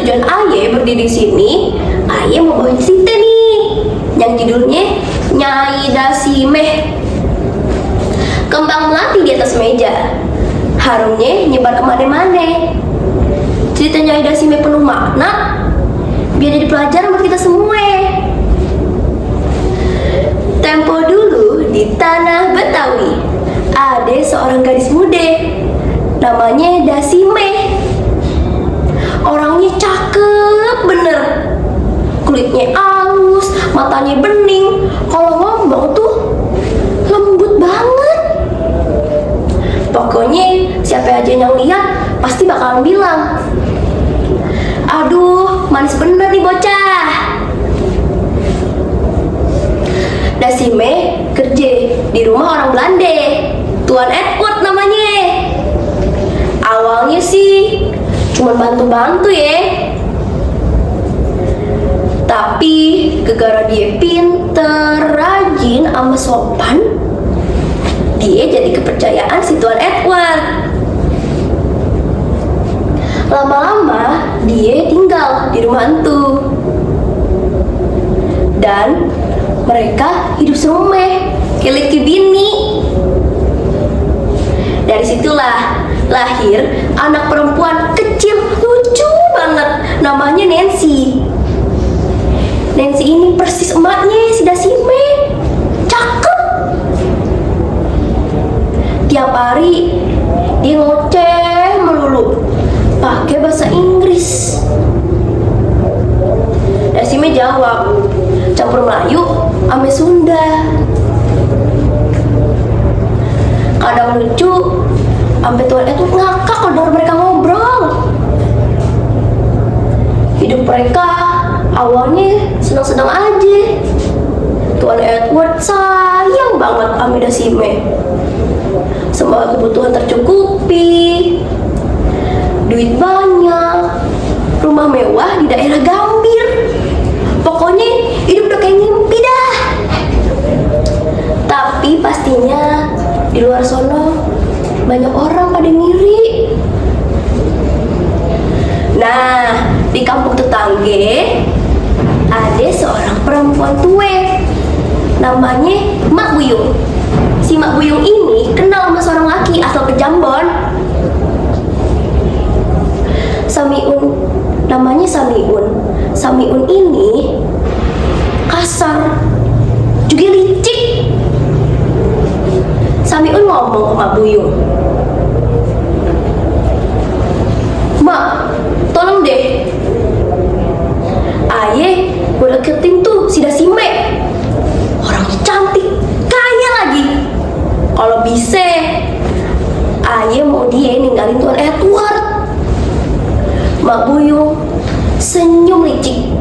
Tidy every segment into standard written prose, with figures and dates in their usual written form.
tujuan Aye berdiri di sini, Aye mau bawain cerita nih yang judulnya Nyai Dasimeh. Kembang melati di atas meja, harumnya nyebar kemana-mana. Cerita Nyai Dasimeh penuh makna, biar jadi pelajaran buat kita semua. Tempo dulu di tanah Betawi, ada seorang gadis muda, namanya Dasimeh. Orangnya cakep bener, kulitnya halus, matanya bening, kalau ngomong tuh lembut banget. Pokoknya siapa aja yang lihat pasti bakalan bilang, aduh manis bener nih bocah. Dasimeh kerja di rumah orang Belanda, Tuan Edward namanya. Awalnya sih cuma bantu-bantu ya, tapi gara-gara dia pinter, rajin, sama sopan, dia jadi kepercayaan si Tuan Edward. Lama-lama dia tinggal di rumah hantu, dan mereka hidup serumah kayak laki bini. Dari situlah lahir anak perempuan kecil lucu banget, namanya Nancy. Nancy ini persis emaknya si Dasimeh, cakep. Tiap hari dia ngoceh melulu pakai bahasa Inggris. Dasimeh jawab campur Melayu ame Sunda. Kadang lucu, sampai Tuan Edward ngakak kalau denger mereka ngobrol. Hidup mereka awalnya senang-senang aja. Tuan Edward sayang banget sama Dasimeh. Semua kebutuhan tercukupi, duit banyak, rumah mewah di daerah Gambir. Pokoknya hidup udah kayak mimpi dah. Tapi pastinya di luar sono banyak orang pada ngiri. Nah, di kampung tetangga ada seorang perempuan tua, namanya Mak Buyung. Si Mak Buyung ini kenal sama seorang laki asal Pejambon, Samiun. Namanya Samiun. Samiun ini kasar, juga licik. Samiun ngomong ke Mak Buyung, Mak, tolong deh, Aye gue deketin tuh si Dasimeh. Orangnya cantik, kaya lagi. Kalau bisa, Aye mau dia ninggalin Tuan Edward. Mak Buyung senyum licik.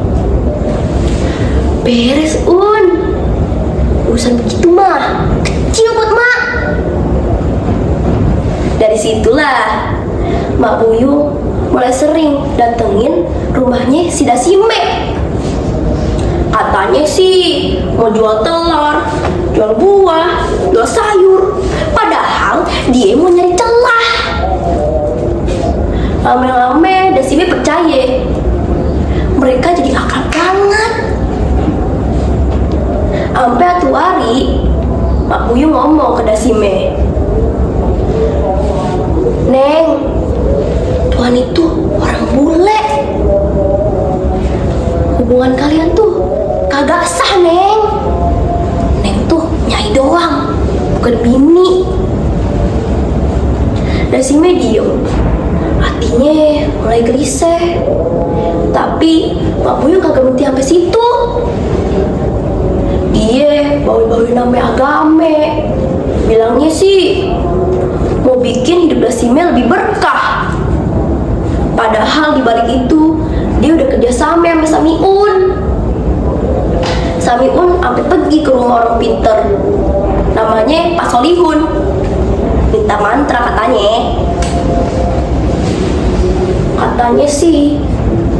Beres, urusan begitu mah kecil buat Mak. Dari situlah Mak Buyung mulai sering datengin rumahnya si Dasimeh. Katanya sih mau jual telur, jual buah, jual sayur. Padahal dia mau nyari celah. Lama-lama Dasimeh percaya. Mereka jadi akrab banget. Sampai satu hari Mak Buyung ngomong ke Dasimeh, Neng, Tuan itu orang bule. Hubungan kalian tuh kagak sah, Neng. Neng tuh nyai doang, bukan bini. Dasimeh diem, hatinya mulai gelisah. Tapi Mak Buyung kagak berhenti sampai situ. Dia bawa-bawain nama agama. Bilangnya sih mau bikin hidup Dasimeh lebih berkah. Padahal dibalik itu dia udah kerjasama sama Samiun. Samiun sampai pergi ke rumah orang pinter, namanya Pak Solihun, minta mantra katanya. Katanya sih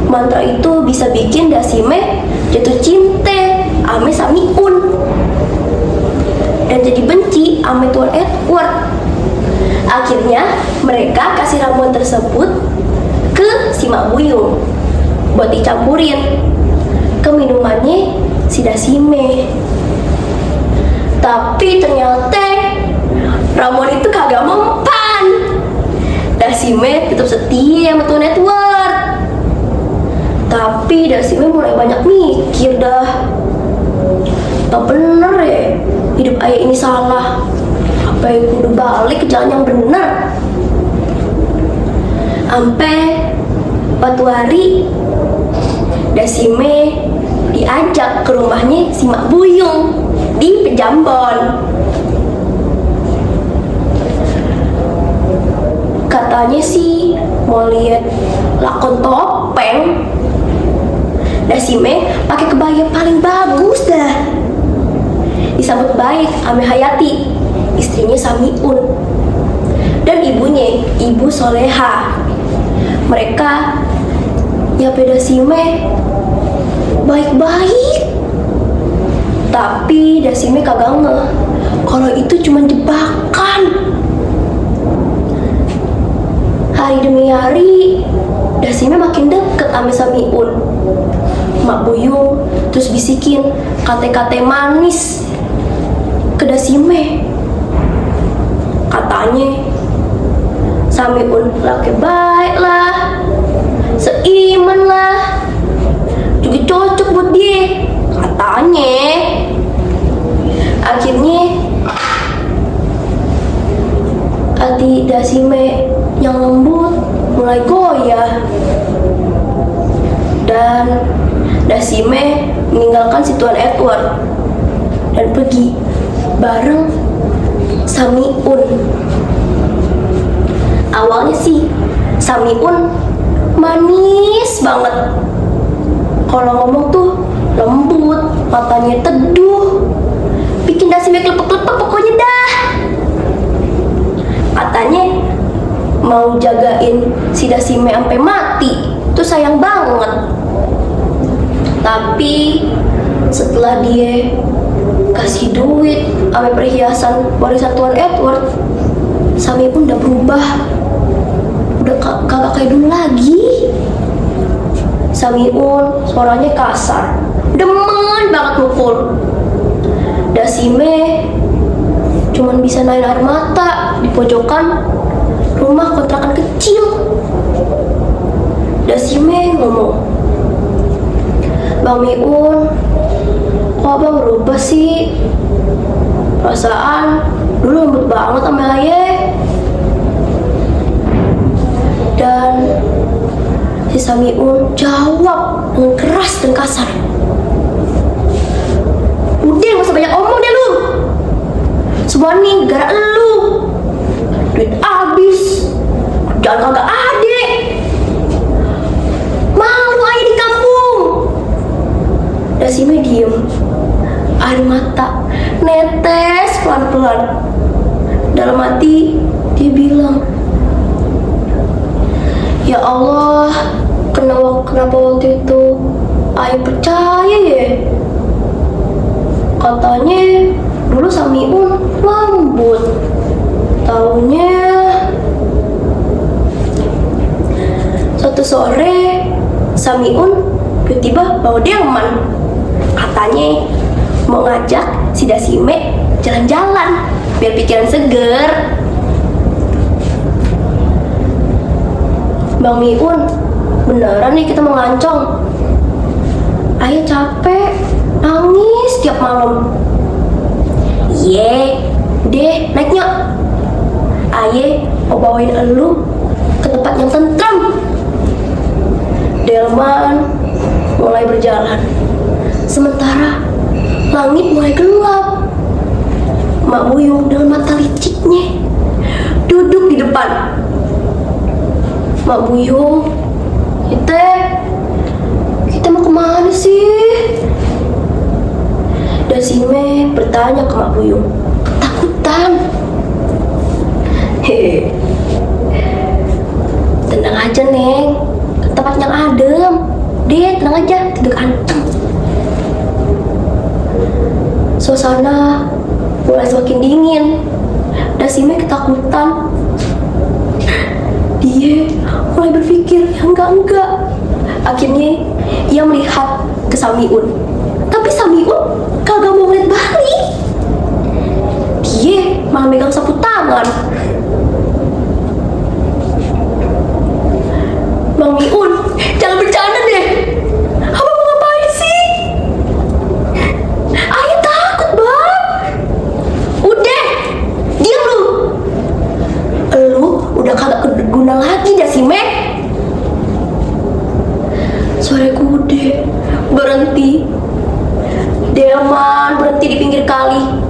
mantra itu bisa bikin Dasimeh jatuh cinta sama Samiun dan jadi benci sama Tuan Edward. Akhirnya mereka kasih ramuan tersebut ke si Mak Buyung. buat dicampurin ke minumannya si Dasime. Tapi ternyata Ramon itu kagak mempan. Dasime tetap setia sama tuh Edward. Tapi Dasime mulai banyak mikir dah. Tak bener ya, hidup ayah ini salah. Apa yang kudu balik ke jalan yang bener. Sampai suatu hari Dasime diajak ke rumahnya si Mak Buyung di Pejambon. Katanya sih mau lihat lakon topeng. Dasime pakai kebaya paling bagus dah. Disambut baik sama Hayati, istrinya Samiun, dan ibunya, Ibu Soleha. Mereka nyapa Dasime baik-baik. Tapi Dasime kagak ngeh kalau itu cuma jebakan. Hari demi hari Dasime makin deket sama Samiun. Mak Buyung terus bisikin kata-kata manis ke Dasime. Katanya Samiun laki baik lah, seiman lah, juga cocok buat dia katanya. Akhirnya hati Dasime yang lembut mulai goyah, dan Dasime meninggalkan si Tuan Edward dan pergi bareng Samiun. Awalnya sih Samiun manis banget. Kalau ngomong tuh lembut, matanya teduh, bikin Dasime klepek-klepek pokoknya dah. Katanya mau jagain si Dasime sampai mati, tuh sayang banget. Tapi setelah dia kasih duit sama perhiasan warisan Tuan Edward, Samiun udah berubah, udah kagak kayak dulu lagi. Samiun suaranya kasar, demen banget mukul. Dasime cuman bisa naik air mata di pojokan rumah kontrakan kecil. Dasime ngomong, "Bang Miun, kok abang berubah sih? Perasaan dulu lembut banget sama ayah." Dan si Samiun jawab dengan keras dan kasar, "Udah gak usah banyak omong deh lu. Semua nih gara lu. Duit abis, kerjaan kagak ada. Malu aja di kampung." Dasime diem, air mata netes pelan-pelan. Dalam hati dia bilang, "Ya Allah, kenapa waktu itu ayah percaya ya? Katanya dulu Samiun lembut, taunya." Suatu sore Samiun tiba-tiba bawa delman. Katanya mau ngajak si Dasime jalan-jalan biar pikiran seger. "Bang Miun, beneran nih kita mau ngelancong? Ayah capek, nangis tiap malam." "Iya, deh naiknya. Ayah mau bawain elu ke tempat yang tentram." Delman mulai berjalan, sementara langit mulai gelap. Mak Buyung dengan mata liciknya duduk di depan. "Mak Buyung, kita mau kemana sih?" Dasime bertanya ke Mak Buyung, ketakutan. "Hehe, tenang aja Neng, ke tempat yang adem. Deh, tenang aja, tidur anteng." Suasana mulai semakin dingin. Dasime ketakutan. Dia mulai berpikir yang enggak. Akhirnya ia melihat ke Samiun, tapi Samiun kagak mau ngeliat balik. Dia malah megang sapu tangan. Bang Miun, jangan bercanda deh. Abang mau ngapain sih? Ayah takut, Bang. Udah, diam lu. Lu udah kagak guna lagi dah si Mek. Suara kude berhenti. Delman berhenti di pinggir kali.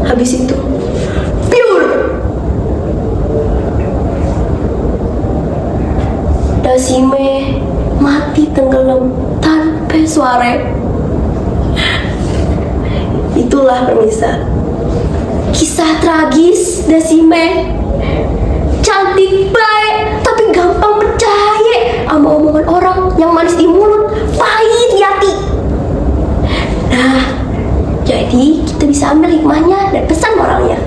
Habis itu, piur. Dasime mati tenggelam tanpa suara. Itulah pemirsa, kisah tragis Dasime. Cantik baik, tapi gampang percaya sama omongan orang yang manis di mulut, pahit di hati. Nah, jadi kita bisa ambil hikmahnya dan pesan moralnya.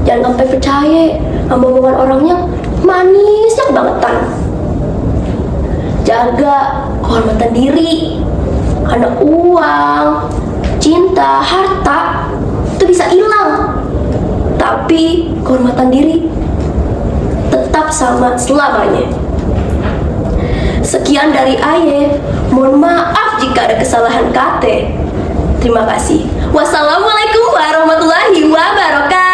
Jangan sampai percaya sama omongan orang yang manisnya kebangetan. Jaga kehormatan diri, karena uang, cinta, harta itu bisa hilang, tapi kehormatan diri tetap sama selamanya. Sekian dari Aye. Mohon maaf jika ada kesalahan kata. Terima kasih. Wassalamualaikum warahmatullahi wabarakatuh.